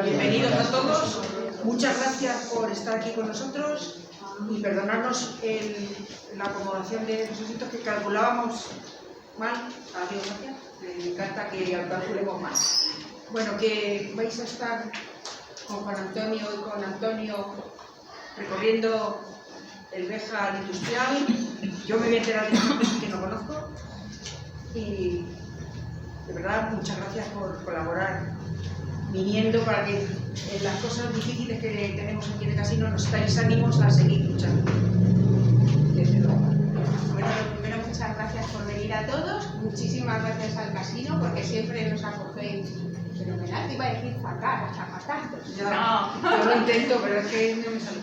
Bienvenidos a todos. Muchas gracias por estar aquí con nosotros y perdonarnos la acomodación de los asientos que calculábamos mal. Adiós, gracias. Me encanta que calculemos mal. Bueno, que vais a estar con Juan Antonio y con Antonio recorriendo el Béjar industrial. Yo me voy a enterar de cosas que no conozco y de verdad muchas gracias por colaborar viniendo para que en las cosas difíciles que tenemos aquí en el casino nos dais ánimos a seguir luchando. Bueno, primero muchas gracias por venir a todos, muchísimas gracias al casino porque siempre nos acogéis fenomenal. Te iba a decir fatal, hasta patazos. No, yo lo intento, pero es que no me sale.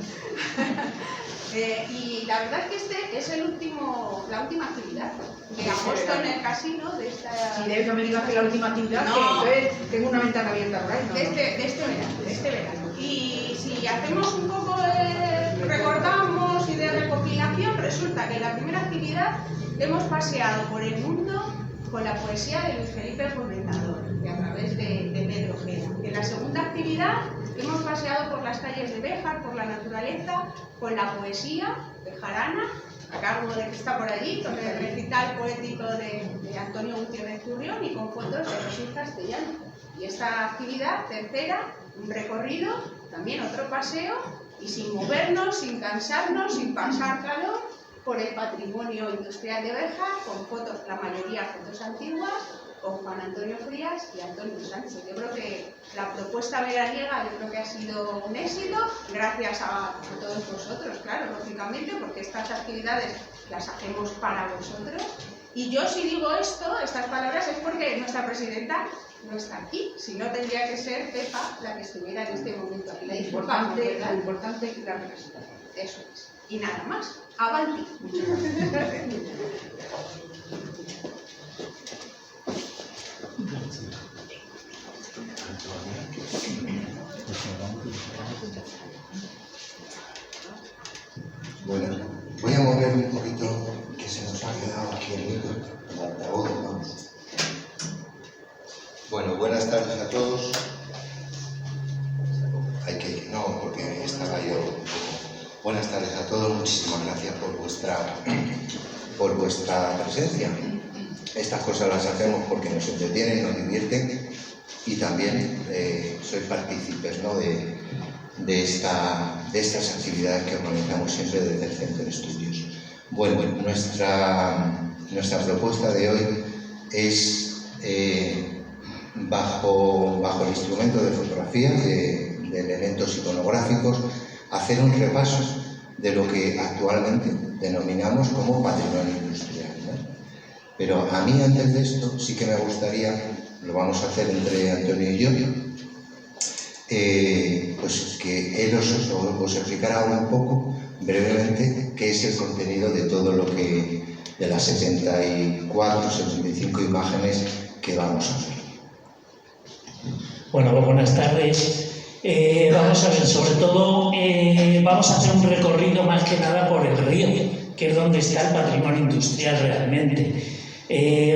Y la verdad es que este es la última actividad de agosto en el casino de esta... Si de eso me digas que la última actividad, no, que entonces tengo una ventana abierta por ahí. No, de este verano. Y si hacemos un poco de recordamos y de recopilación, resulta que en la primera actividad hemos paseado por el mundo con la poesía de Luis Felipe el Comendador y a través de Pedro Ojeda. En la segunda actividad hemos paseado por las calles de Béjar, por la naturaleza, con la poesía bejarana, a cargo de que está por allí, con el recital poético de Antonio Gutiérrez Turrión y con fotos de Jesús Castellano. Y esta actividad tercera, un recorrido, también otro paseo, y sin movernos, sin cansarnos, sin pasar calor, por el patrimonio industrial de Béjar, con fotos, la mayoría fotos antiguas, con Juan Antonio Frías y Antonio Sánchez. Yo creo que la propuesta veraniega que ha sido un éxito, gracias a todos vosotros, claro, lógicamente, porque estas actividades las hacemos para vosotros. Y yo si digo estas palabras, es porque nuestra presidenta no está aquí, si no tendría que ser Pepa la que estuviera en este momento aquí. lo importante es la representación. Eso es. Y nada más. Avanti. Muchas gracias. Bueno, voy a mover un poquito que se nos ha quedado aquí el micro, el altavoz, vamos. Bueno, buenas tardes a todos. No, porque estaba yo un poco. Buenas tardes a todos, muchísimas gracias por vuestra presencia. Estas cosas las hacemos porque nos entretienen, nos divierten y también sois partícipes, ¿no?, de estas actividades que organizamos siempre desde el Centro de Estudios. Bueno, nuestra propuesta de hoy es bajo el instrumento de fotografía, de elementos iconográficos, hacer un repaso de lo que actualmente denominamos como patrimonio industrial, ¿no? Pero a mí antes de esto sí que me gustaría, lo vamos a hacer entre Antonio y yo, pues que él os explicara un poco brevemente qué es el contenido de todo lo que, de las 75 imágenes que vamos a ver. Bueno, buenas tardes. Vamos a ver, sobre todo vamos a hacer un recorrido más que nada por el río, que es donde está el patrimonio industrial realmente.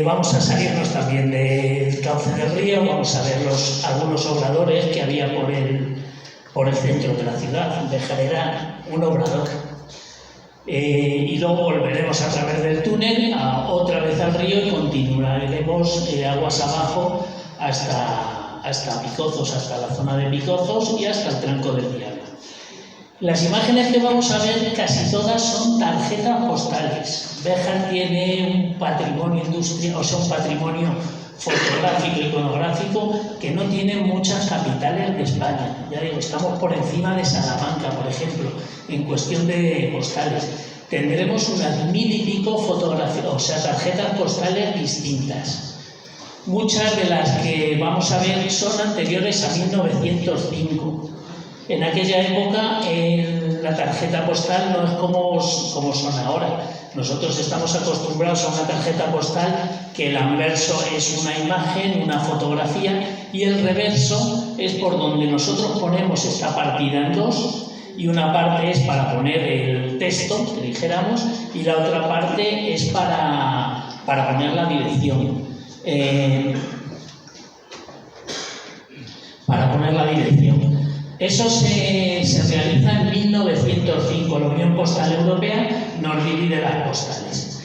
Vamos a salirnos también del cauce del río, vamos a ver algunos obradores que había por el centro de la ciudad. Béjar era un obrador. Y luego volveremos a través del túnel otra vez al río y continuaremos aguas abajo hasta Picozos, hasta la zona de Picozos y hasta el tranco del Diablo. Las imágenes que vamos a ver casi todas son tarjetas postales. Béjar tiene un patrimonio industrial, o sea, un patrimonio fotográfico y iconográfico que no tienen muchas capitales de España. Ya digo, estamos por encima de Salamanca, por ejemplo, en cuestión de postales. Tendremos unas 1000 y pico fotografías, o sea, tarjetas postales distintas. Muchas de las que vamos a ver son anteriores a 1905. En aquella época la tarjeta postal no es como son ahora. Nosotros estamos acostumbrados a una tarjeta postal que el anverso es una imagen, una fotografía, y el reverso es por donde nosotros ponemos esta partida en dos, y una parte es para poner el texto, que dijéramos, y la otra parte es para poner la dirección. Para poner la dirección. Eso se realiza en 1905. La Unión Postal Europea nos divide las postales.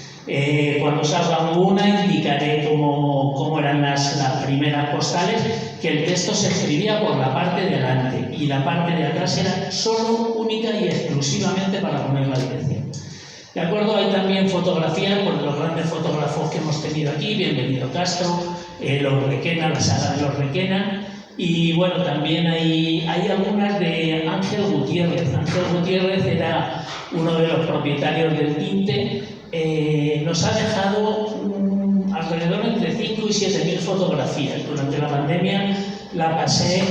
Cuando salga una indicaré cómo eran las primeras postales, que el texto se escribía por la parte de delante y la parte de atrás era solo, única y exclusivamente para poner la dirección. ¿De acuerdo? Hay también fotografías por los grandes fotógrafos que hemos tenido aquí, Bienvenido Castro, los Requena, la saga de los Requena, y bueno, también hay algunas de Ángel Gutiérrez. Ángel Gutiérrez era uno de los propietarios del tinte. Nos ha dejado alrededor entre 5 y 7.000 fotografías. Durante la pandemia la pasé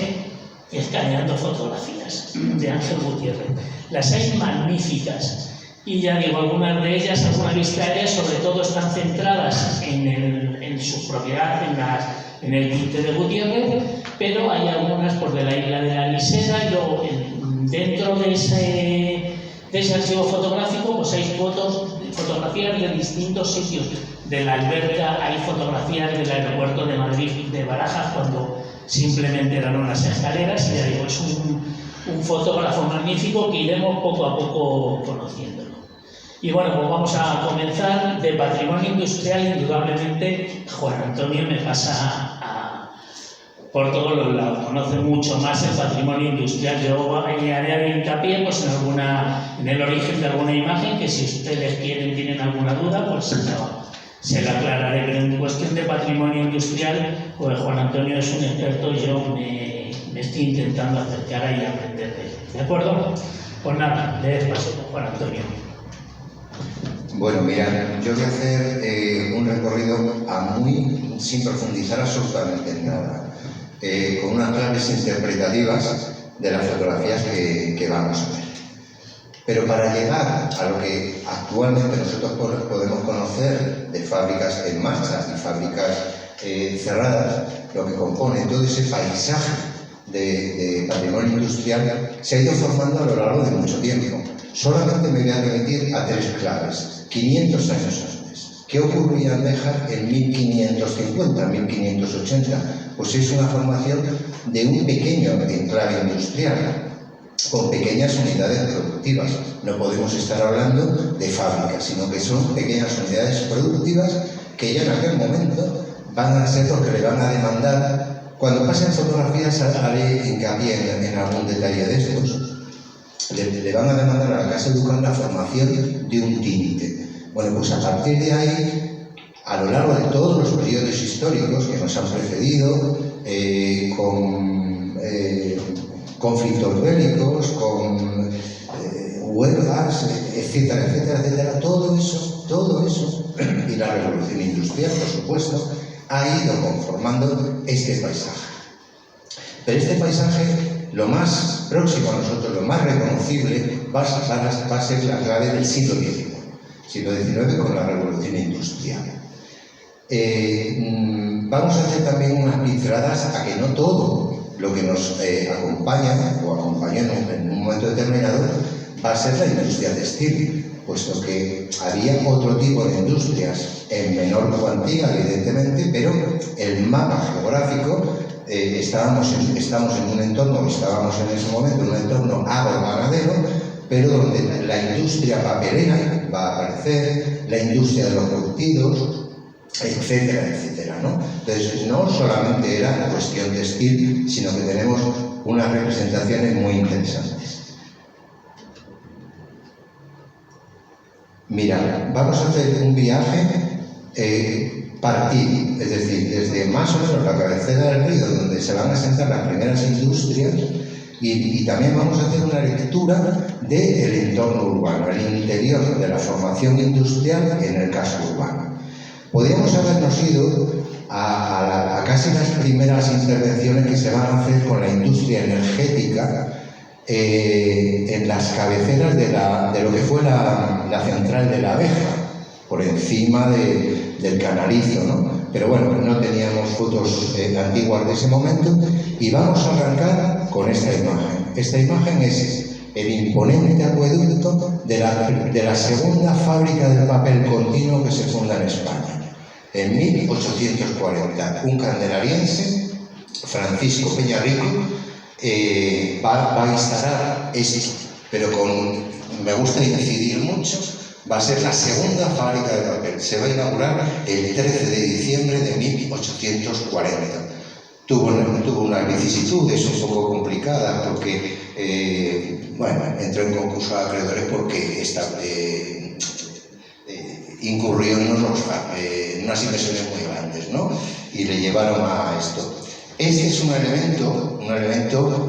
escaneando fotografías de Ángel Gutiérrez. Las hay magníficas. Y ya digo, algunas de ellas, alguna vista aérea, sobre todo están centradas en su propiedad, en el tinte de Gutiérrez, pero hay algunas por de la isla de la Lisera, y luego dentro de ese archivo fotográfico pues hay fotografías de distintos sitios. De la alberca hay fotografías del aeropuerto de Madrid, de Barajas, cuando simplemente eran unas escaleras, y ya digo, es un fotógrafo magnífico que iremos poco a poco conociéndolo. Y bueno, pues vamos a comenzar. De patrimonio industrial, indudablemente, Juan Antonio me pasa por todos los lados, conoce mucho más el patrimonio industrial. Yo haré hincapié pues, en el origen de alguna imagen, que si ustedes tienen alguna duda, pues se la aclararé. Pero en cuestión de patrimonio industrial, pues Juan Antonio es un experto y yo me estoy intentando acercar ahí a aprender de él. ¿De acuerdo? Pues nada, les paso con Juan Antonio. Bueno, mira, yo voy a hacer un recorrido sin profundizar absolutamente en nada, con unas claves interpretativas de las fotografías que vamos a ver. Pero para llegar a lo que actualmente nosotros podemos conocer de fábricas en marcha y fábricas cerradas, lo que compone todo ese paisaje de patrimonio industrial se ha ido formando a lo largo de mucho tiempo. Solamente me voy a remitir a 3 claves. 500 años antes. ¿Qué ocurría en Béjar en 1550, 1580? Pues es una formación de un pequeño enclave industrial, con pequeñas unidades productivas. No podemos estar hablando de fábricas, sino que son pequeñas unidades productivas que ya en aquel momento van a ser los que le van a demandar. Cuando pasen fotografías haré hincapié en algún detalle de estos. Le van a demandar a la Casa Educal la formación de un tinte. Bueno, pues a partir de ahí, a lo largo de todos los periodos históricos que nos han precedido, con conflictos bélicos, con huelgas, etcétera, etcétera, etcétera, todo eso, y la revolución industrial, por supuesto, ha ido conformando este paisaje. Pero este paisaje, lo más próximo a nosotros, lo más reconocible, va a ser la clave del siglo XIX, con la revolución industrial. Vamos a hacer también unas pinceladas a que no todo lo que nos acompaña o acompañó en un momento determinado va a ser la industria textil, puesto que había otro tipo de industrias en menor cuantía, evidentemente, pero el mapa geográfico estábamos en un entorno, estábamos en ese momento en un entorno agroganadero, pero donde la industria papelera va a aparecer, la industria de los curtidos, etcétera, etcétera, ¿no? Entonces, no solamente era la cuestión textil, sino que tenemos unas representaciones muy interesantes. Mira, vamos a hacer un viaje partido, es decir, desde más o menos la cabecera del río, donde se van a asentar las primeras industrias, y también vamos a hacer una lectura del entorno urbano, el interior de la formación industrial en el casco urbano. Podríamos habernos ido a casi las primeras intervenciones que se van a hacer con la industria energética en las cabeceras de lo que fue la central de la Abeja, por encima del Canalizo, ¿no? Pero bueno, no teníamos fotos antiguas de ese momento, y vamos a arrancar con esta imagen. Esta imagen es el imponente acueducto de la segunda fábrica del papel continuo que se funda en España, en 1840. Un candelariense, Francisco Peñarrico, va a instalar esto, pero me gusta incidir mucho, va a ser la segunda fábrica de papel. Se va a inaugurar el 13 de diciembre de 1840. Tuvo unas vicisitudes un poco complicadas porque, entró en concurso de acreedores porque incurrió en unas inversiones muy grandes, ¿no? Y le llevaron a esto. Este es un elemento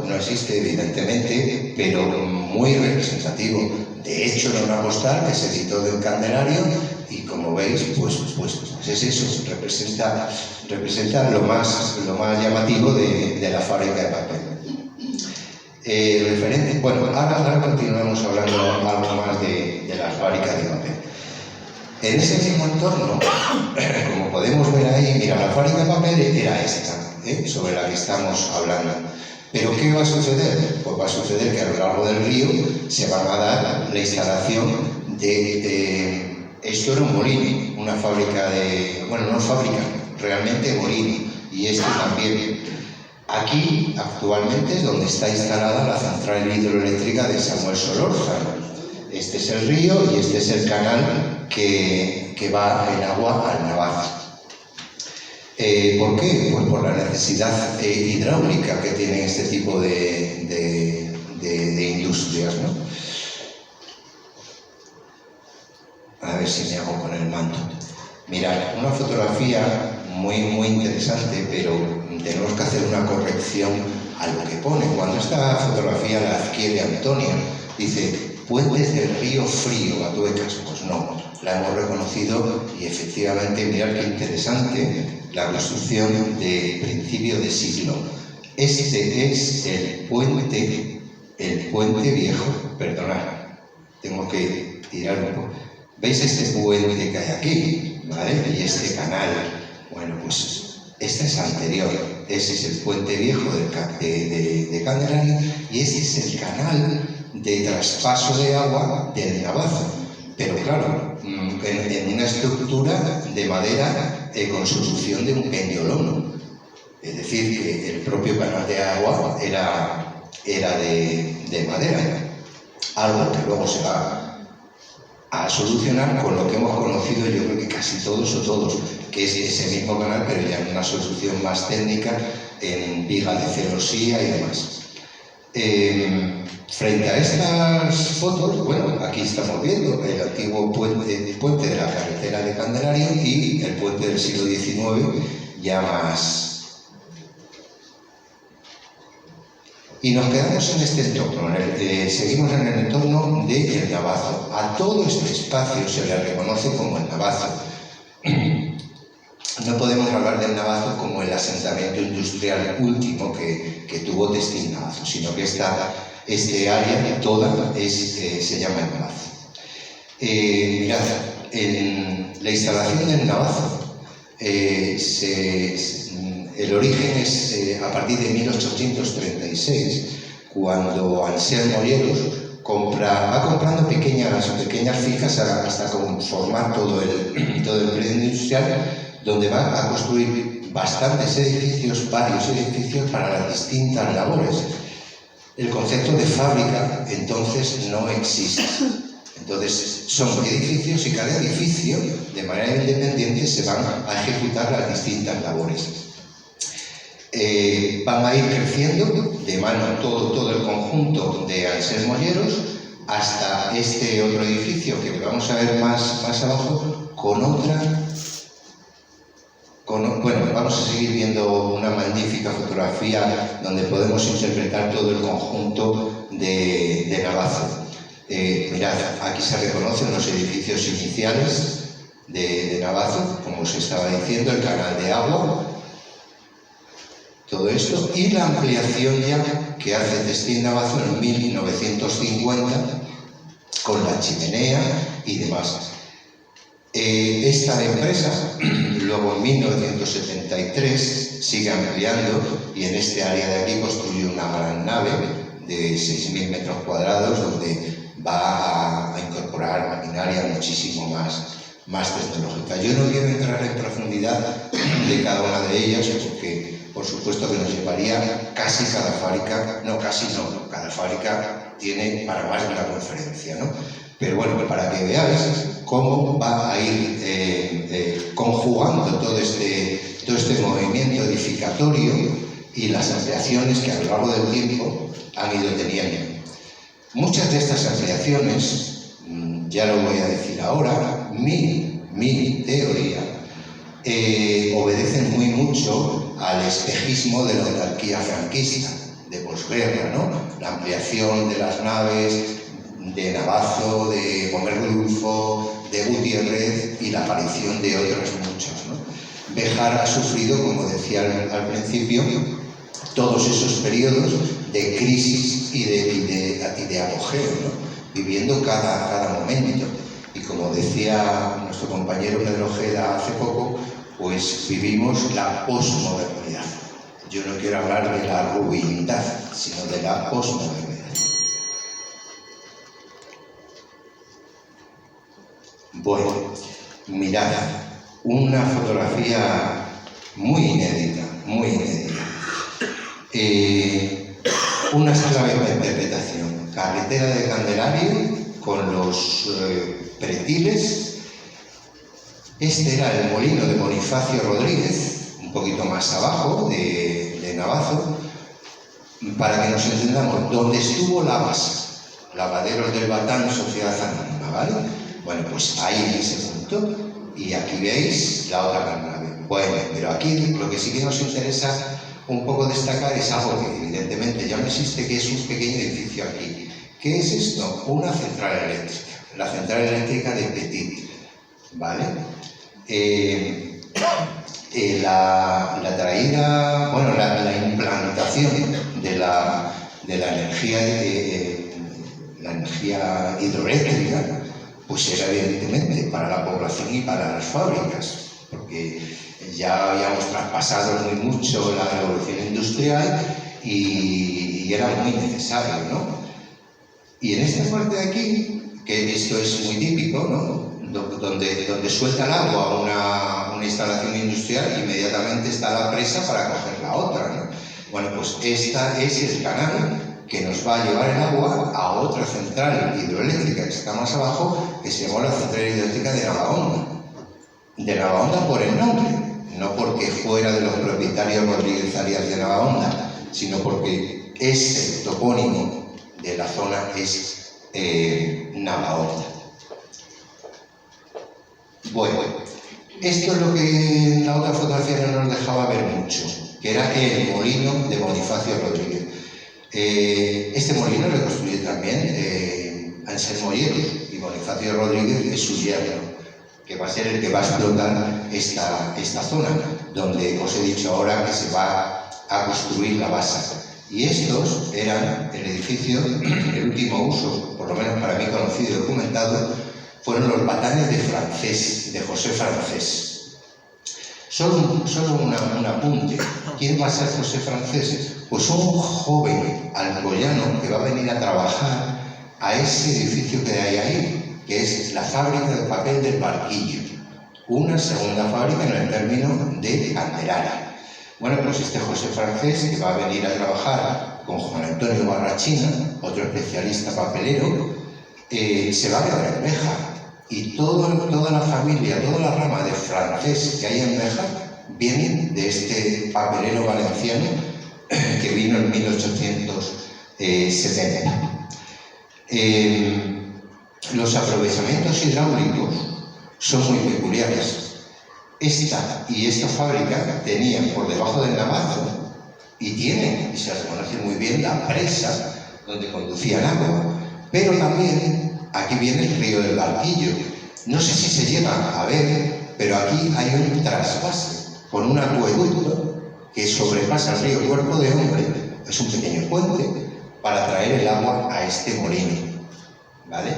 no existe evidentemente, pero muy representativo. De hecho, era una postal que se editó del Candelario y como veis, pues es eso, representa lo más llamativo de la fábrica de papel. Ahora continuamos hablando algo más de la fábrica de papel. En ese mismo entorno, como podemos ver ahí, mira, la fábrica de papel era esta, sobre la que estamos hablando. Pero ¿qué va a suceder? Pues va a suceder que a lo largo del río se van a dar la instalación de esto era un molino, una fábrica no fábrica, realmente molino, y este también. Aquí actualmente es donde está instalada la central hidroeléctrica de Samuel Solórzano. Este es el río y este es el canal que va en agua al Navazo. ¿Por qué? Pues por la necesidad hidráulica que tienen este tipo de industrias, ¿no? A ver si me hago con el manto. Mirad, una fotografía muy interesante, pero tenemos que hacer una corrección a lo que pone. Cuando esta fotografía la adquiere Antonio, dice puentes del río Frío, Atuecas. Pues no, la hemos reconocido y efectivamente, mirad qué interesante la construcción de principio de siglo. Este es el puente viejo, perdonad, tengo que tirar un poco. ¿Veis este puente que hay aquí? ¿Vale? Y este canal. Bueno, pues este es anterior. Ese es el puente viejo de Candelario y este es el canal de traspaso de agua del Navazo. Pero claro, en una estructura de madera con solución de un pendiolón. Es decir, que el propio canal de agua era de madera. Algo que luego se va a solucionar con lo que hemos conocido, yo creo que casi todos, que es ese mismo canal, pero ya en una solución más técnica, en viga de celosía y demás. Frente a estas fotos, bueno, aquí estamos viendo el antiguo puente de la carretera de Candelario y el puente del siglo XIX, ya más. Y nos quedamos en este entorno, seguimos en el entorno del Navazo. A todo este espacio se le reconoce como el Navazo. No podemos hablar del Navazo como el asentamiento industrial último que tuvo Testín Navazo, sino que este área toda se llama el Navazo. Mirad, en la instalación del Navazo, el origen es a partir de 1836, cuando Anselmo Lleros va comprando pequeñas finjas hasta conformar todo el predio industrial, donde va a construir varios edificios para las distintas labores. El concepto de fábrica entonces no existe. Entonces son edificios y cada edificio de manera independiente se van a ejecutar las distintas labores. Van a ir creciendo de mano todo el conjunto de Anselmo Lleros hasta este otro edificio que vamos a ver más abajo vamos a seguir viendo una magnífica fotografía donde podemos interpretar todo el conjunto de Navazo. Mirad, aquí se reconocen los edificios iniciales de Navazo, como os estaba diciendo, el canal de agua, todo esto, y la ampliación ya que hace Testín Navazo en 1950 con la chimenea y demás. Esta empresa luego en 1973 sigue ampliando y en este área de aquí construye una gran nave de 6.000 metros cuadrados donde va a incorporar maquinaria muchísimo más tecnológica. Yo no quiero entrar en profundidad de cada una de ellas por supuesto que nos llevaría casi cada fábrica, no, casi no, cada fábrica tiene para más de una conferencia, ¿no? Pero bueno, para que veáis cómo va a ir conjugando todo este movimiento edificatorio y las ampliaciones que a lo largo del tiempo han ido teniendo. Muchas de estas ampliaciones, ya lo voy a decir ahora, mi teoría, obedecen muy mucho al espejismo de la autarquía franquista, de posguerra, ¿no? La ampliación de las naves de Navazo, de Gómez Rulfo, de Gutiérrez y la aparición de otros muchos, ¿no? Béjar ha sufrido, como decía al principio, todos esos periodos de crisis y de apogeo, ¿no? Viviendo cada momento. Y como decía nuestro compañero Pedro Ojeda hace poco, pues vivimos la posmodernidad. Yo no quiero hablar de la ruinidad, sino de la posmodernidad. Bueno, mirad, una fotografía muy inédita, muy inédita. Unas claves de interpretación. Carretera de Candelario con los pretiles. Este era el molino de Bonifacio Rodríguez, un poquito más abajo de Navazo, para que nos entendamos, donde estuvo la base, Lavaderos del Batán, Sociedad Anónima, ¿vale? Bueno, pues ahí en ese punto, y aquí veis la otra carnave. Bueno, pero aquí lo que sí que nos interesa un poco destacar es algo que evidentemente ya no existe, que es un pequeño edificio aquí. ¿Qué es esto? Una central eléctrica, la central eléctrica de Petit, ¿vale? La traída, bueno, la implantación de la energía hidroeléctrica, pues era evidentemente para la población y para las fábricas, porque ya habíamos traspasado muy mucho la revolución industrial y era muy necesario, ¿no? Y en esta parte de aquí, que esto es muy típico, ¿no? Donde suelta el agua una instalación industrial, inmediatamente está la presa para coger la otra, ¿no? Bueno, pues esta es el canal que nos va a llevar el agua a otra central hidroeléctrica que está más abajo, que se llama la central hidroeléctrica de Navahonda. De Navahonda por el nombre, no porque fuera de los propietarios Rodríguez Arias de Navahonda, sino porque ese topónimo de la zona es Navahonda. Bueno, esto es lo que en la otra fotografía no nos dejaba ver mucho, que era el molino de Bonifacio Rodríguez. Este molino lo construye también Anselmo Hierro, y Bonifacio Rodríguez es su yerno, que va a ser el que va a explotar esta zona, donde os he dicho ahora que se va a construir la base. Y estos eran el edificio, el último uso, por lo menos para mí conocido y documentado, fueron los batanes de José Francés. Solo un apunte. ¿Quién va a ser José Francés? Pues un joven alcoyano que va a venir a trabajar a ese edificio que hay ahí, que es la fábrica de papel del Barquillo, una segunda fábrica en el término de Candelaria. Bueno, pues este José Francés, que va a venir a trabajar con Juan Antonio Barrachina, otro especialista papelero, se va a quedar en Béjar. Y toda la familia, toda la rama de Francés que hay en Béjar, vienen de este papelero valenciano que vino en 1870. Los aprovechamientos hidráulicos son muy peculiares. Esta fábrica tenían por debajo del Navazo, y tienen, y se reconoce muy bien, la presa donde conducían agua, pero también aquí viene el río del Barquillo. No sé si se llega a ver, pero aquí hay un trasvase con un acueducto que sobrepasa el río Cuerpo de Hombre, es un pequeño puente, para traer el agua a este molino, ¿vale?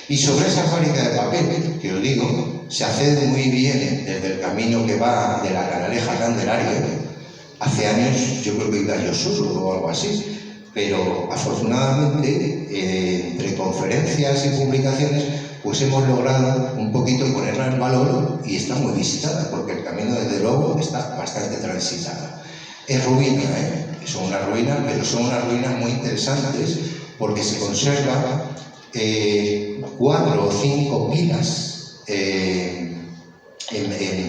Y sobre esa fábrica de papel, que os digo, se accede muy bien desde el camino que va de la Canaleja a Candelaria. Hace años yo creo que iba yo solo o algo así, pero afortunadamente entre conferencias y publicaciones pues hemos logrado un poquito ponerla en valor y está muy visitada, porque el camino desde luego está bastante transitada. Es ruina, son unas ruinas, pero son unas ruinas muy interesantes porque se conserva 4 o 5 pilas en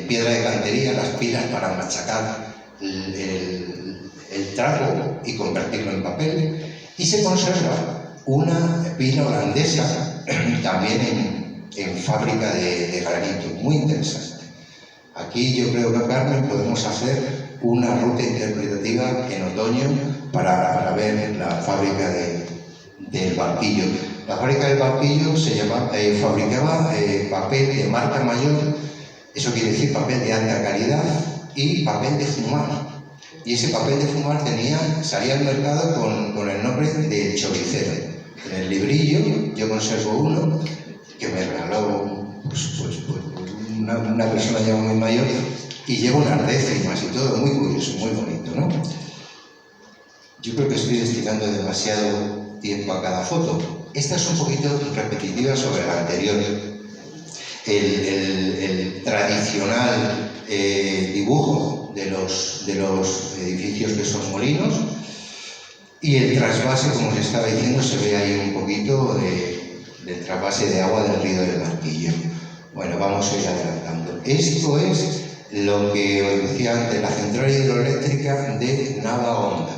piedra de cantería, las pilas para machacar el trapo y convertirlo en papel, y se conserva una pila holandesa también en fábrica de granito, muy interesante. Aquí yo creo que, Carmen, podemos hacer una ruta interpretativa en otoño para ver la fábrica del Barquillo. La fábrica del Barquillo fabricaba papel de marca mayor, eso quiere decir papel de alta calidad y papel de fumar. Y ese papel de fumar salía al mercado con el nombre de choricero. En el librillo yo conservo uno que me regaló una persona ya muy mayor, y llevo unas décimas y todo, muy curioso, muy bonito, ¿no? Yo creo que estoy destinando demasiado tiempo a cada foto. Esta es un poquito repetitiva sobre la anterior. El tradicional dibujo de los edificios que son molinos, y el trasvase, como os estaba diciendo, se ve ahí un poquito del trasvase de agua del río del Barquillo. Bueno, vamos a ir adelantando. Esto es lo que os decía antes, la central hidroeléctrica de Navahonda,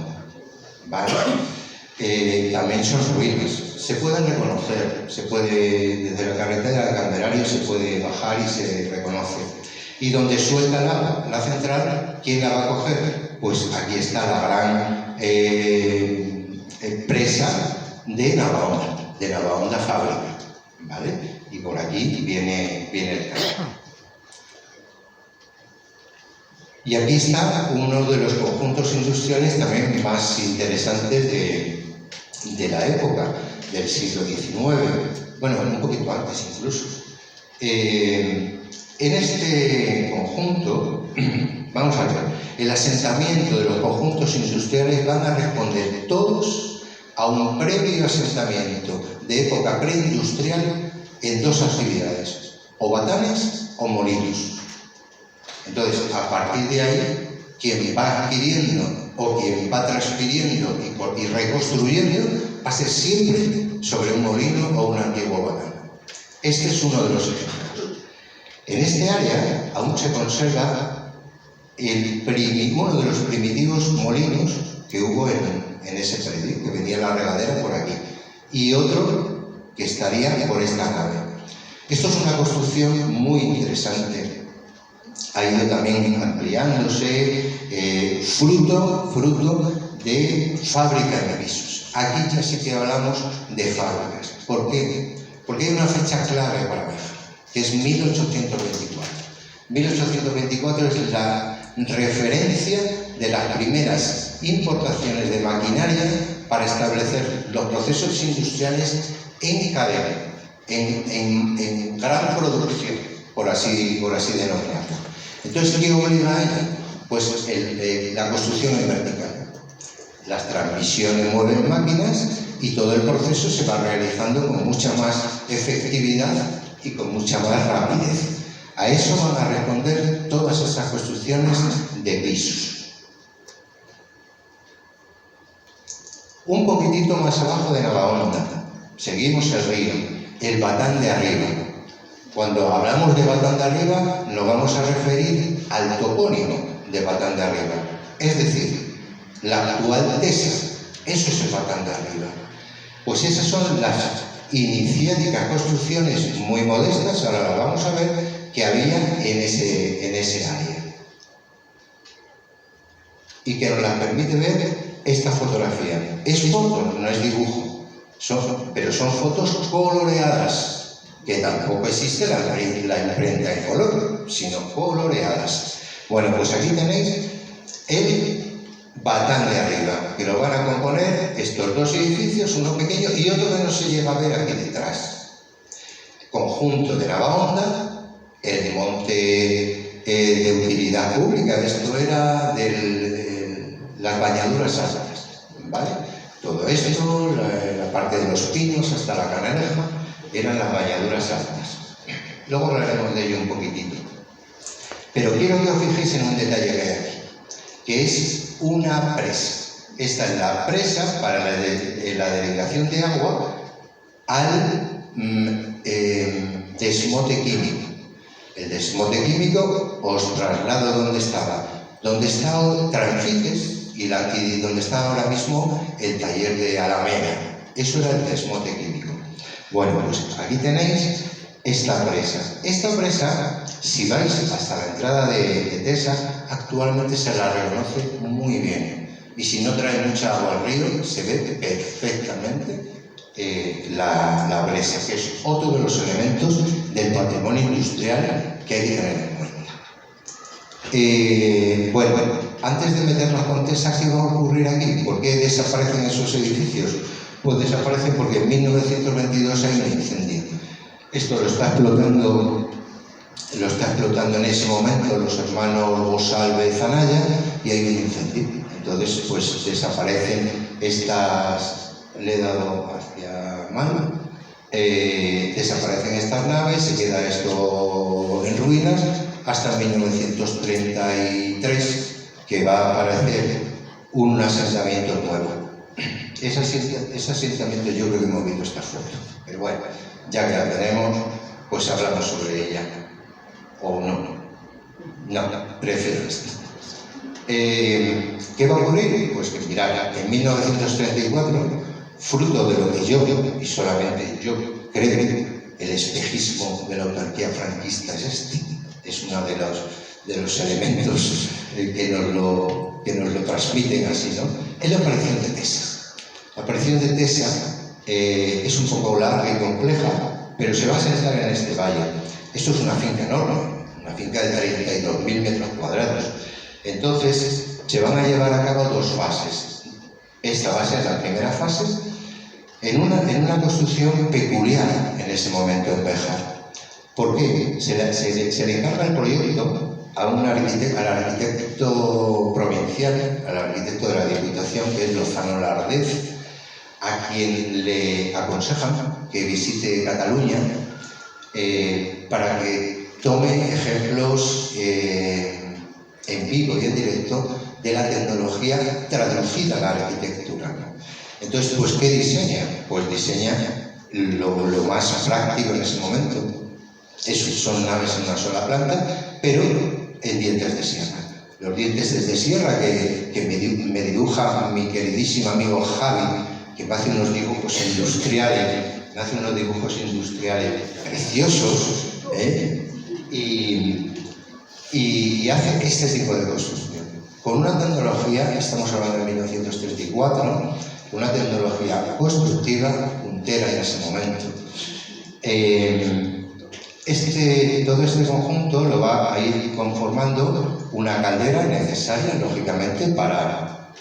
¿vale? También son ruinas. Se pueden reconocer, desde la carretera de Candelario se puede bajar y se reconoce. Y donde suelta la central, ¿quién la va a coger? Pues aquí está la gran presa de Navahonda Fábrica, ¿vale? Y por aquí viene el canal. Y aquí está uno de los conjuntos industriales también más interesantes de la época, del siglo XIX, bueno, un poquito antes incluso. En este conjunto, vamos a ver, el asentamiento de los conjuntos industriales van a responder todos a un previo asentamiento de época preindustrial en 2 actividades, o batanes o molinos. Entonces, a partir de ahí, quien va adquiriendo o quien va transfiriendo y reconstruyendo va a ser siempre sobre un molino o un antiguo batán. Este es uno de los ejemplos. En este área aún se conserva uno de los primitivos molinos que hubo en ese predio, que venía la regadera por aquí, y otro que estaría por esta nave. Esto es una construcción muy interesante. Ha ido también ampliándose, fruto de fábrica de pisos. Aquí ya sí que hablamos de fábricas. ¿Por qué? Porque hay una fecha clave para ver, que es 1824. 1824 es la referencia de las primeras importaciones de maquinaria para establecer los procesos industriales en cadena, en gran producción, por así denominarlo. Entonces, ¿qué obliga a ello? Pues la construcción en vertical. Las transmisiones mueven máquinas y todo el proceso se va realizando con mucha más efectividad y con mucha más rapidez. A eso van a responder todas esas construcciones de pisos. Un poquitito más abajo de Navahonda, seguimos el río, el Batán de Arriba. Cuando hablamos de Batán de Arriba, nos vamos a referir al topónimo de Batán de Arriba, es decir, la actual Tesa. Eso es el Batán de Arriba. Pues esas son las iniciáticas construcciones muy modestas, ahora las vamos a ver, que había en ese área. Y que nos las permite ver esta fotografía. Es foto, no es dibujo, pero son fotos coloreadas, que tampoco existe la imprenta en color, sino coloreadas. Bueno, pues aquí tenéis el Batán de Arriba, que lo van a componer estos 2 edificios, uno pequeño y otro que no se llega a ver aquí detrás. Conjunto de Navahonda, el monte de utilidad pública, esto era las bañaduras altas, ¿vale? Todo esto, la parte de los pinos hasta la Canaleja, eran las bañaduras altas. Luego hablaremos de ello un poquitito. Pero quiero que os fijéis en un detalle que hay aquí, que es una presa. Esta es la presa para la delegación de agua al desmote químico. El desmote químico os traslado donde estaba. Donde está Tranfites y donde está ahora mismo el taller de Alameda. Eso era el desmote químico. Bueno, pues aquí tenéis esta presa. Esta presa, si vais hasta la entrada de Tesa, actualmente se la reconoce muy bien. Y si no trae mucha agua al río, se ve perfectamente la presa, que es otro de los elementos del patrimonio industrial que hay que tener en cuenta. Bueno, antes de meternos con Tesa, ¿qué va a ocurrir aquí? ¿Por qué desaparecen esos edificios? Pues desaparecen porque en 1922 hay un incendio. Esto lo está explotando en ese momento los hermanos Bosalve y Zanaya, y hay un incendio. Entonces, pues desaparecen estas, le he dado hacia mal, desaparecen estas naves, se queda esto en ruinas hasta 1933, que va a aparecer un asentamiento nuevo. Ese asentamiento yo creo que hemos visto esta foto, pero bueno, ya que la tenemos, pues hablamos sobre ella. O no, prefiero esta. ¿Qué va a ocurrir? Pues que mirad, en 1934, fruto de lo que yo, y solamente yo, creo, el espejismo de la autarquía franquista es este, es uno de los elementos que nos lo transmiten así, ¿no? Es la aparición de Tesa. La aparición de Tesa es un poco larga y compleja, pero se va a sentar en este valle. Esto es una finca enorme, una finca de 32.000 metros cuadrados. Entonces, se van a llevar a cabo dos fases. Esta va a ser la primera fase, en una construcción peculiar en ese momento en Béjar. ¿Por qué? Se le encarga el proyecto al arquitecto provincial, al arquitecto de la Diputación, que es Lozano Lardez, a quien le aconsejan que visite Cataluña para que tome ejemplos en vivo y en directo de la tecnología traducida a la arquitectura, ¿no? Entonces, pues, ¿qué diseña? Pues diseña lo más práctico en ese momento. Son naves en una sola planta, pero en dientes de sierra. Los dientes de sierra que me dibuja mi queridísimo amigo Javi, que me hace unos dibujos industriales, preciosos, y hace este tipo de construcción. Con una tecnología, estamos hablando de 1934, una tecnología constructiva, puntera en ese momento. Todo este conjunto lo va a ir conformando una caldera necesaria, lógicamente, para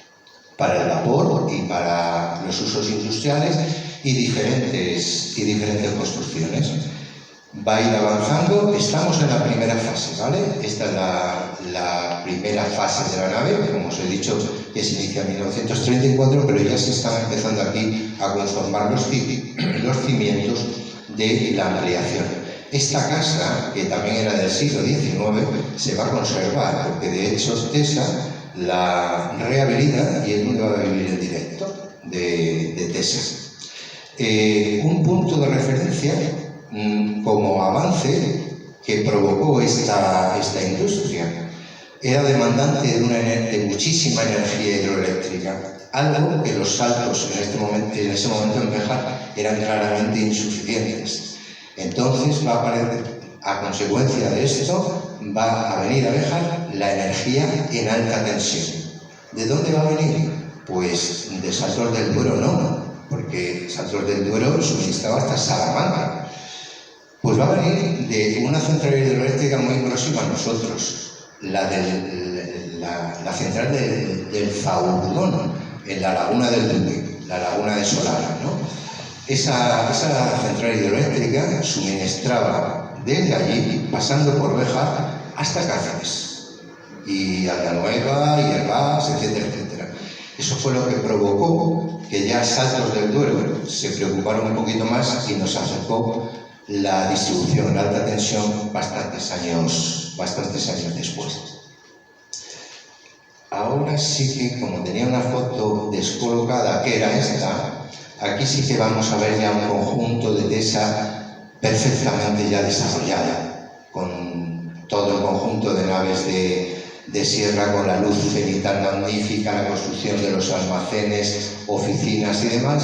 el vapor y para los usos industriales y diferentes construcciones. Va a ir avanzando, estamos en la primera fase, ¿vale? Esta es la primera fase de la nave, como os he dicho, que se inicia en 1934, pero ya se están empezando aquí a conformar los cimientos de la ampliación. Esta casa, que también era del siglo XIX, se va a conservar, porque de hecho Tesa la rehabilita y es donde va a vivir el director de Tesa. Un punto de referencia como avance que provocó esta industria era demandante de muchísima energía hidroeléctrica, algo que los saltos en ese momento en Béjar eran claramente insuficientes. Entonces a consecuencia de esto va a venir a Béjar la energía en alta tensión. ¿De dónde va a venir? Pues de Saltos del Duero no, porque Saltos del Duero suministraba hasta Salamanca. Pues va a venir de una central hidroeléctrica muy próxima a nosotros, la central del Faurdón, en la laguna del Duque, la laguna de Solana, ¿no? Esa central hidroeléctrica suministraba desde allí, pasando por Béjar, hasta Cáceres, y Aldanueva, y Herbás, etcétera, etcétera. Eso fue lo que provocó que ya Saltos del Duero se preocuparon un poquito más y nos acercó la distribución de alta tensión bastantes años después. ahora sí que, como tenía una foto descolocada, que era esta, aquí sí que vamos a ver ya un conjunto de TESA perfectamente ya desarrollada, con todo el conjunto de naves de sierra, con la luz cenital magnífica, la construcción de los almacenes, oficinas y demás.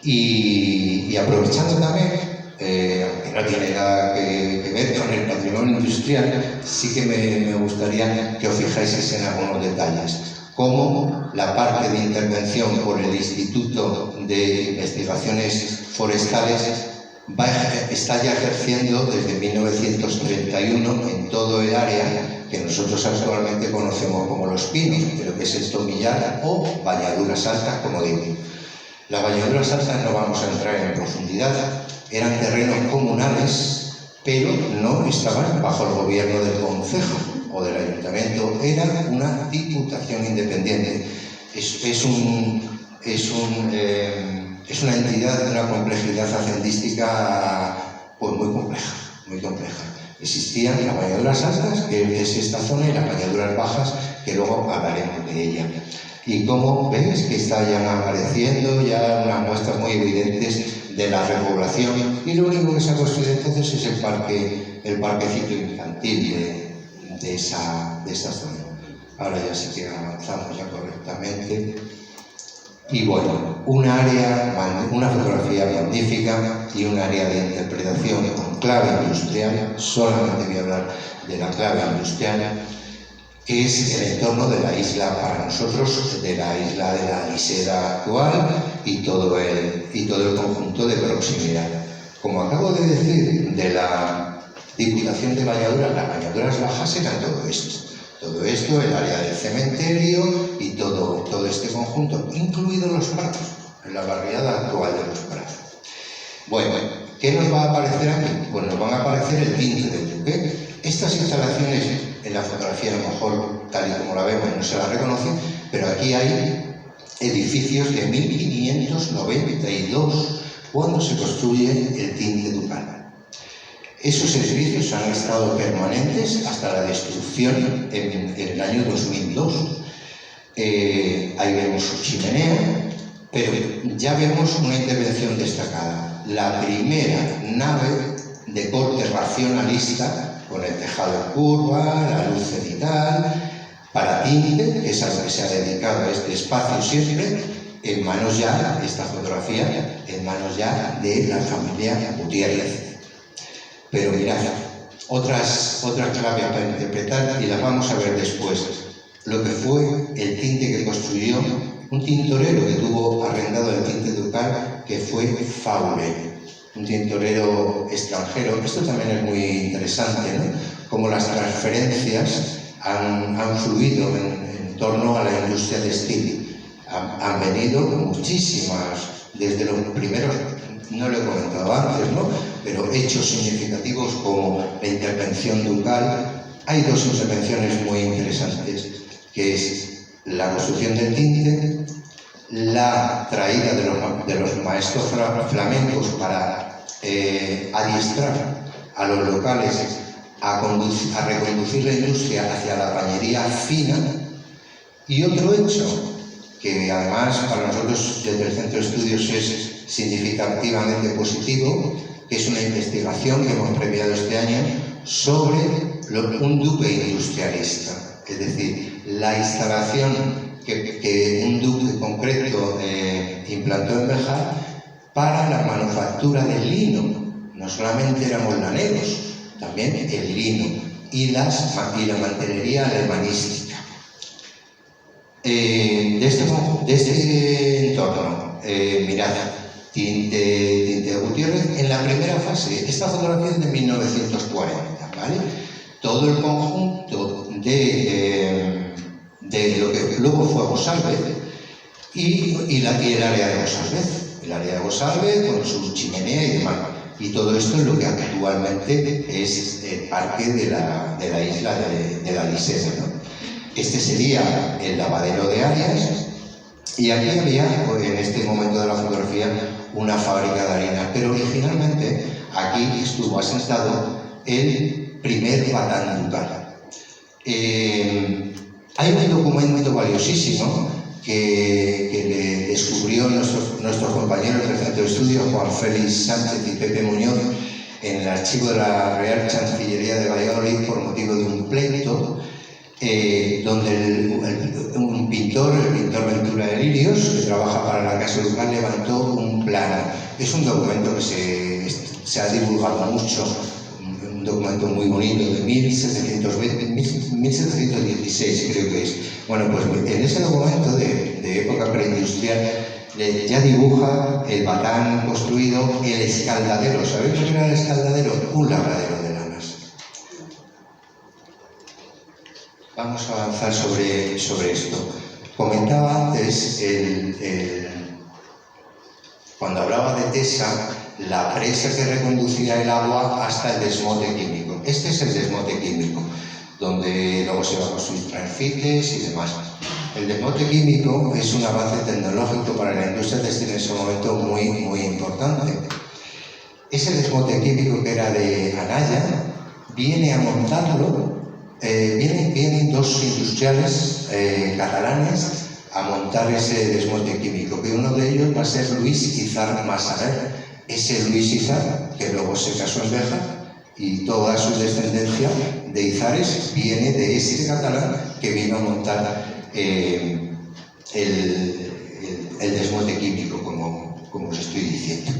Y aprovechando también, aunque no tiene nada que ver con el patrimonio industrial, sí que me gustaría que os fijáis en algunos detalles, como la parte de intervención por el Instituto de Investigaciones Forestales está ya ejerciendo desde 1931 en todo el área que nosotros actualmente conocemos como Los Pinos, pero que es el Tomillar o Bañaduras Altas, como digo. Las Bañaduras Altas no vamos a entrar en profundidad, eran terrenos comunales, pero no estaban bajo el gobierno del concejo o del ayuntamiento, era una diputación independiente. Es una entidad de una complejidad hacendística pues muy compleja, muy compleja. Existían las Bañaduras Altas, que es esta zona, y las Bañaduras Bajas, que luego hablaremos de ella. Y como veis que está ya apareciendo ya unas muestras muy evidentes de la repoblación, y lo único que se ha construido entonces es el parquecito infantil de esa zona. Ahora ya sí que avanzamos ya correctamente. Y bueno, una fotografía magnífica y un área de interpretación con clave industrial. Solamente voy a hablar de la clave industrial, que es el entorno de la isla para nosotros, de la isla de la Isera actual y todo el conjunto de proximidad. Como acabo de decir, de la Diputación de Bañaduras, las Bañaduras Bajas eran todo esto. Todo esto, el área del cementerio y todo este conjunto, incluidos los prados, en la barriada actual de los prados. Bueno, ¿qué nos va a aparecer aquí? Pues nos van a aparecer el tinte del Duque. Estas instalaciones, en la fotografía a lo mejor, tal y como la vemos, no se la reconoce, pero aquí hay edificios de 1592, cuando se construye el tinte ducal. Esos edificios han estado permanentes hasta la destrucción en el año 2002. Ahí vemos su chimenea, pero ya vemos una intervención destacada. La primera nave de corte racionalista, con el tejado en curva, la luz cenital, para tinte, que es a lo que se ha dedicado a este espacio siempre, en manos ya, esta fotografía, en manos ya de la familia Gutiérrez. Pero mirad, otras claves para interpretar, y las vamos a ver después. Lo que fue el tinte que construyó un tintorero que tuvo arrendado el tinte ducal, que fue Faure, un tintorero extranjero. Esto también es muy interesante, ¿no? Cómo las transferencias han fluido en torno a la industria textil. Han venido muchísimas, desde los primeros, no lo he comentado antes, ¿no?, pero hechos significativos como la intervención ducal. Hay dos intervenciones muy interesantes, que es la construcción del tinte, la traída de los maestros flamencos para adiestrar a los locales a reconducir la industria hacia la pañería fina, y otro hecho que además para nosotros desde el Centro de Estudios es significativamente positivo, que es una investigación que hemos premiado este año sobre un duque industrialista, es decir, la instalación que un duque concreto implantó en Béjar para la manufactura del lino. No solamente éramos laneros, también el lino y la mantelería alemanística. De este entorno, mirad, tinte de Gutiérrez, en la primera fase, esta fotografía es de 1940, ¿vale? Todo el conjunto de lo que luego fue Gosalvez y el área de Gosalvez. El área de Gosalvez con su chimenea y demás. Y todo esto es lo que actualmente es el parque de la isla de la Isera, ¿no? Este sería el lavadero de Arias, y aquí había, en este momento de la fotografía, una fábrica de harinas, pero originalmente aquí estuvo asentado el primer batán ducal. Hay un documento valiosísimo que le descubrió nuestros compañeros del Centro de Estudios, Juan Félix Sánchez y Pepe Muñoz, en el archivo de la Real Chancillería de Valladolid por motivo de un pleito, donde un pintor, el pintor Ventura de Lirios, que trabaja para la Casa Ducal, levantó un plano. Es un documento que se ha divulgado mucho, un documento muy bonito de 1716 creo que es. Bueno, pues en ese documento de época preindustrial ya dibuja el batán construido, el escaldadero. ¿Sabéis lo que era el escaldadero? Un labradero de lanas. Vamos a avanzar sobre esto. Comentaba antes, cuando hablaba de Tesa, la presa que reconducía el agua hasta el desmote químico. Este es el desmote químico, donde luego se va a construir transfites y demás. El desmote químico es un avance tecnológico para la industria textil en ese momento muy importante. Ese desmote químico, que era de Anaya, viene a montarlo, vienen dos industriales catalanes a montar ese desmote químico, que uno de ellos va a ser Luis Izar Massaguer. Ese Luis Izar, que luego se casó en Béjar, y toda su descendencia de Izares viene de ese catalán que vino a montar el desmote químico, como os estoy diciendo.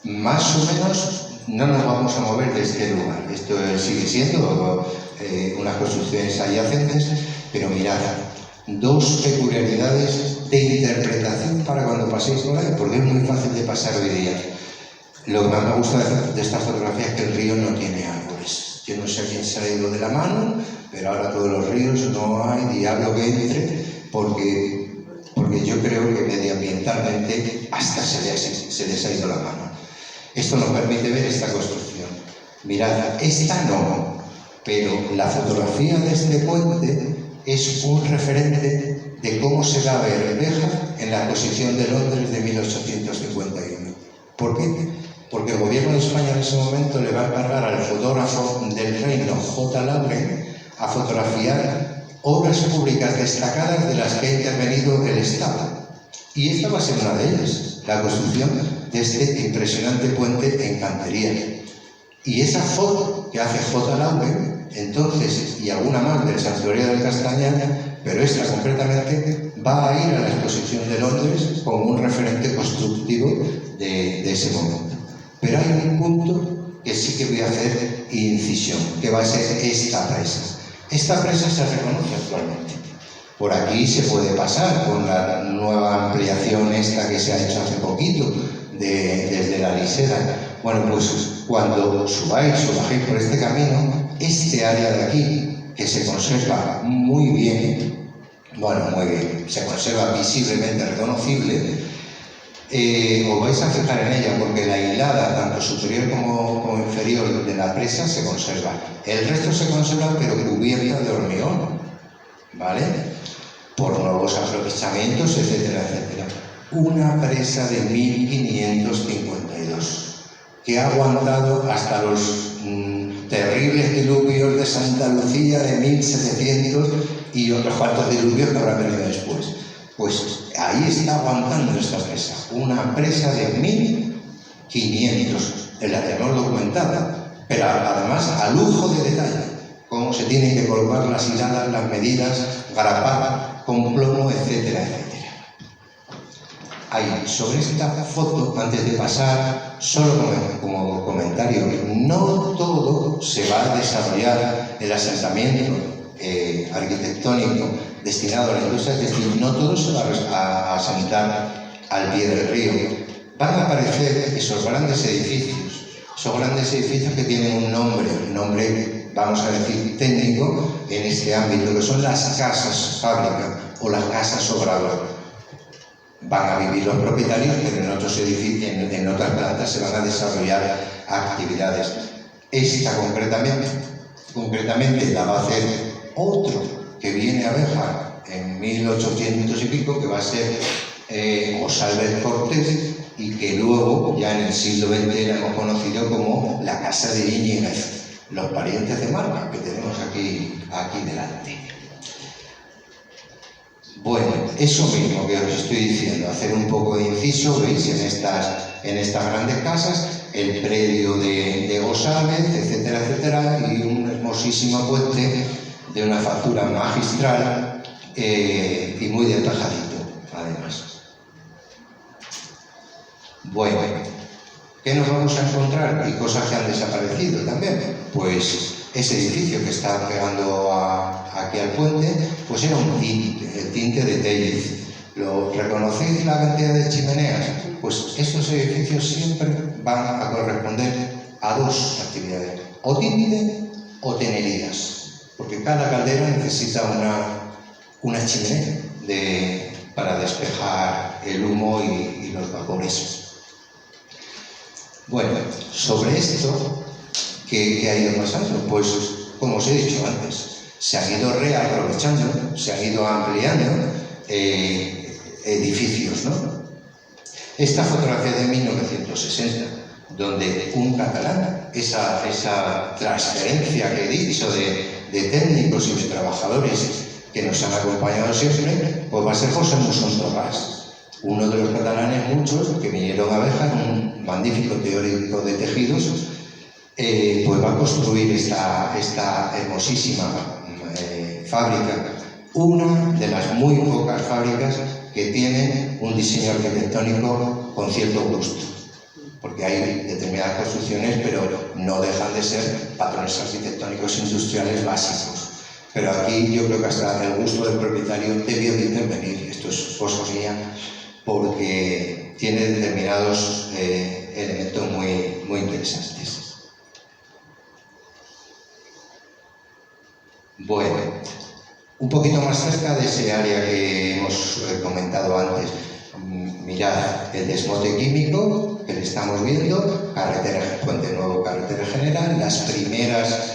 Más o menos no nos vamos a mover de este lugar. Esto sigue siendo unas construcciones adyacentes, pero mirad, dos peculiaridades de interpretación para cuando paséis por ahí, porque es muy fácil de pasar hoy día. Lo que más me gusta de esta fotografía es que el río no tiene árboles. Yo no sé a quién se ha ido de la mano, pero ahora todos los ríos no hay diablo que entre, porque yo creo que medioambientalmente hasta se les ha ido la mano. Esto nos permite ver esta construcción. Mirad, esta no, pero la fotografía de este puente es un referente de cómo se va a ver Béjar en la Exposición de Londres de 1851. ¿Por qué? Porque el gobierno de España en ese momento le va a encargar al fotógrafo del reino, J. Lauren, a fotografiar obras públicas destacadas de las que ha intervenido el Estado. Y esta va a ser una de ellas, la construcción de este impresionante puente en cantería. Y esa foto que hace J. Lauren, entonces, y alguna más del Santuario del Castañar, pero esta concretamente va a ir a la Exposición de Londres como un referente constructivo de ese momento. Pero hay un punto que sí que voy a hacer incisión, que va a ser esta presa. Esta presa se reconoce actualmente. Por aquí se puede pasar con la nueva ampliación esta que se ha hecho hace poquito, desde la Lisera. Bueno, pues cuando subáis o bajéis por este camino, este área de aquí, que se conserva muy bien, bueno, muy bien, se conserva visiblemente reconocible, os vais a fijar en ella porque la hilada, tanto superior como inferior de la presa, se conserva. El resto se conserva, pero cubierta de hormigón, ¿vale? Por nuevos aprovechamientos, etcétera, etcétera. Una presa de 1552, que ha aguantado hasta los terribles diluvios de Santa Lucía de 1700 y otros cuantos diluvios que habrán venido después. Pues ahí está aguantando esta presa, una presa de 1500, la tenemos documentada, pero además a lujo de detalle, cómo se tienen que colocar las hiladas, las medidas, grapar con plomo, etcétera, etcétera. Ahí, sobre esta foto, antes de pasar, solo como comentario, no todo se va a desarrollar el asentamiento arquitectónico destinado a la industria textil, no todo se va a asentar al pie del río. Van a aparecer esos grandes edificios que tienen un nombre, vamos a decir, técnico en este ámbito, que son las casas fábrica o las casas obrador. Van a vivir los propietarios, pero en otros edificios, en otras plantas se van a desarrollar actividades. Esta concretamente la va a hacer otro que viene a Béjar en 1800 y pico, que va a ser José Albert Cortés, y que luego ya en el siglo XX la hemos conocido como la Casa de Íñiguez. los parientes de marca que tenemos aquí delante. Bueno, eso mismo que os estoy diciendo, hacer un poco de inciso, veis, en estas grandes casas, el predio de González, etcétera, etcétera, y un hermosísimo puente de una factura magistral y muy detajadito, además. Bueno, ¿qué nos vamos a encontrar? Y cosas que han desaparecido también. Pues ese edificio que está pegando aquí al puente, pues era un tinte, el tinte de Tellez. ¿Lo reconocéis la cantidad de chimeneas? Pues estos edificios siempre van a corresponder a dos actividades, o tinte o tenerías, porque cada caldera necesita una chimenea para despejar el humo y los vapores. Bueno, sobre esto, ¿qué ha ido pasando? Pues, como os he dicho antes, se han ido reaprovechando, se han ido ampliando edificios, ¿no? Esta fotografía de 1960, donde un catalán, esa transferencia que he dicho de técnicos y de trabajadores que nos han acompañado siempre, pues va a ser José Musón Torras, uno de los catalanes muchos que vinieron a Béjar, un magnífico teórico de tejidos, pues va a construir esta hermosísima fábrica, una de las muy pocas fábricas que tienen un diseño arquitectónico con cierto gusto, porque hay determinadas construcciones, pero no dejan de ser patrones arquitectónicos industriales básicos. Pero aquí yo creo que hasta el gusto del propietario debió de intervenir, esto es cosa mía, porque tiene determinados elementos muy interesantes. Bueno, un poquito más cerca de ese área que hemos comentado antes, mirad el desmote químico que le estamos viendo, Puente Nuevo, carretera general, las primeras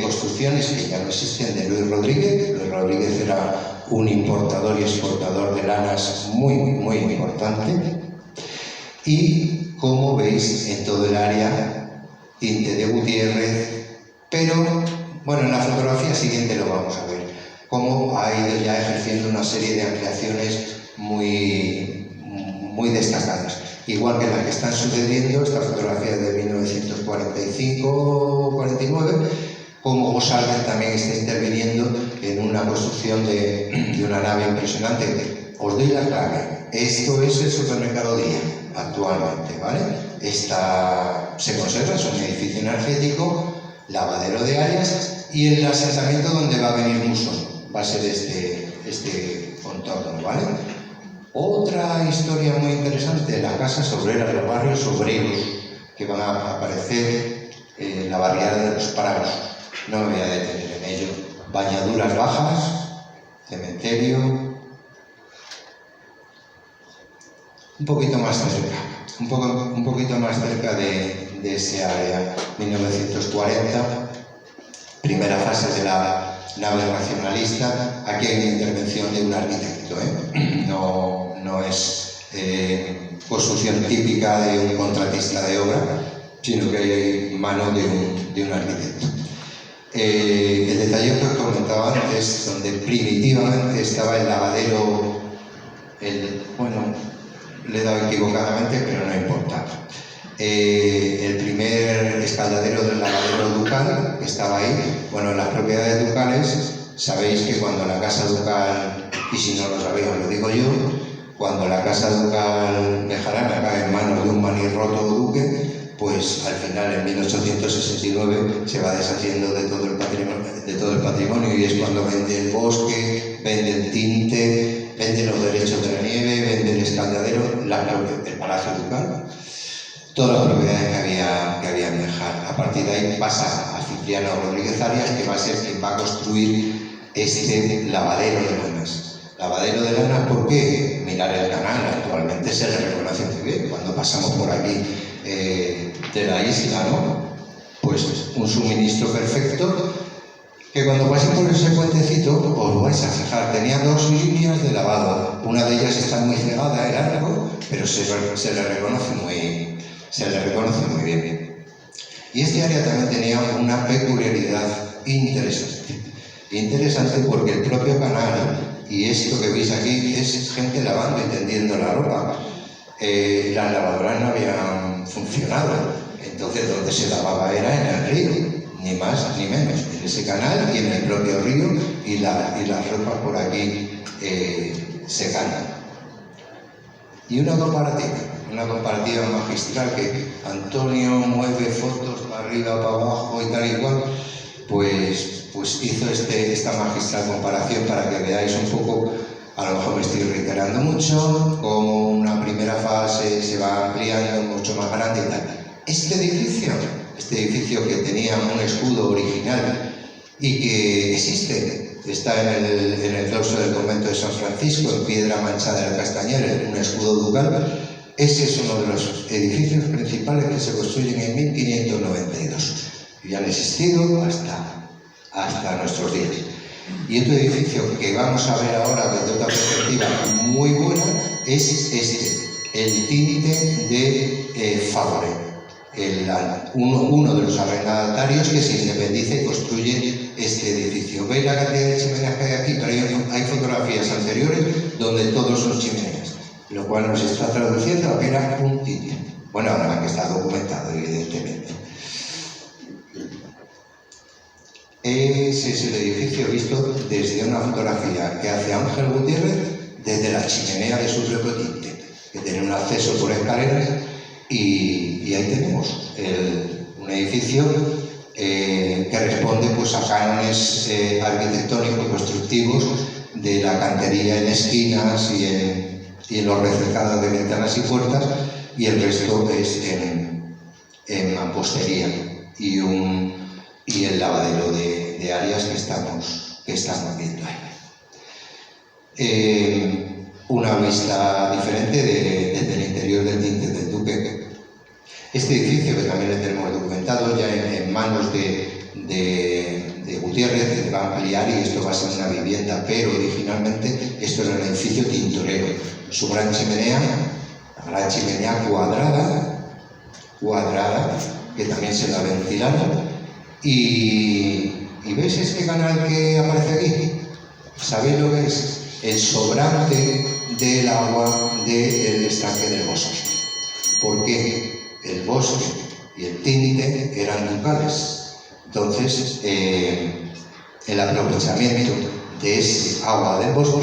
construcciones que ya no existen de Luis Rodríguez. Luis Rodríguez era un importador y exportador de lanas muy importante. Y como veis en todo el área, tinte de Gutiérrez, pero bueno, en la fotografía siguiente lo vamos a ver, cómo ha ido ya ejerciendo una serie de ampliaciones muy destacadas. Igual que las que están sucediendo, esta fotografía de 1945-49, como González también está interviniendo en una construcción de una nave impresionante. Os doy la clave, esto es el supermercado Día actualmente, ¿vale? Se conserva, es un edificio energético, lavadero de áreas, y el asentamiento donde va a venir Musón va a ser este contorno, ¿vale? Otra historia muy interesante, las casas obreras, los barrios obreros que van a aparecer en la barriada de los Prados. No me voy a detener en ello. Bañaduras bajas, cementerio, un poquito más cerca, un poquito más cerca de ese área, 1940, primera fase de la nave racionalista. Aquí hay una intervención de un arquitecto, no es construcción típica de un contratista de obra, sino que hay mano de un arquitecto. El detalle que os comentaba antes, donde primitivamente estaba el lavadero, bueno, le he dado equivocadamente, pero no importa. El primer escaldadero del lavadero ducal que estaba ahí, bueno, en las propiedades ducales, sabéis que cuando la casa ducal, y si no lo sabéis os lo digo yo, cuando la casa ducal de Jarana cae en manos de un manirroto duque, pues al final en 1869 se va deshaciendo de todo el patrimonio, y es cuando vende el bosque, vende el tinte, vende los derechos de la nieve, vende el escaldadero, el palacio ducal, todas las propiedades que había en Béjar. A partir de ahí pasa a Cipriano Rodríguez Arias, que va a ser quien va a construir este lavadero de lanas. Lavadero de lanas, ¿por qué? Mirar el canal, actualmente se le reconoce muy bien. Cuando pasamos por aquí de la isla, ¿no? Pues un suministro perfecto, que cuando paséis por ese puentecito os vais a fijar, tenía dos líneas de lavado. Una de ellas está muy cegada, el arco, pero se le reconoce muy bien. Y este área también tenía una peculiaridad interesante porque el propio canal, y esto que veis aquí, es gente lavando y tendiendo la ropa. Las lavadoras no habían funcionado, entonces donde se lavaba era en el río, ni más ni menos, en ese canal y en el propio río, y las ropas por aquí secando. Y una comparativa magistral que Antonio mueve fotos para arriba, para abajo y tal y cual, pues hizo esta magistral comparación para que veáis un poco, a lo mejor me estoy reiterando mucho, como una primera fase se va ampliando mucho más grande y tal. Este edificio que tenía un escudo original y que existe, está en el claustro del convento de San Francisco, en piedra manchada del Castañer, un escudo ducal. Ese es uno de los edificios principales que se construyen en 1592 y han existido hasta nuestros días. Y otro edificio que vamos a ver ahora desde otra perspectiva muy buena es el tinte de Fabre, uno de los arrendatarios que se independiza y construye este edificio. Veis la cantidad de chimeneas que hay aquí, pero hay fotografías anteriores donde todos son chimeneas, lo cual nos está traduciendo a que era un tinte. Bueno, ahora que está documentado, evidentemente. Ese es el edificio visto desde una fotografía que hace Ángel Gutiérrez desde la chimenea de su propio tinte, que tiene un acceso por escaleras, y ahí tenemos un edificio que responde pues, a cánones arquitectónicos constructivos de la cantería en esquinas y en los recercados de ventanas y puertas, y el resto es en mampostería y el lavadero de áreas que estamos viendo ahí. Una vista diferente desde el interior del tinte del Duque. Este edificio, que también lo tenemos documentado, ya en manos de Gutiérrez, se va a ampliar y esto va a ser una vivienda, pero originalmente esto era un edificio tintorero. Su gran chimenea cuadrada, que también se la ha ventilado. ¿Y veis este canal que aparece aquí? ¿Sabéis lo que es? El sobrante del agua del estanque del bosque. Porque el bosque y el tinte eran ducales. Entonces, el aprovechamiento de ese agua del bosque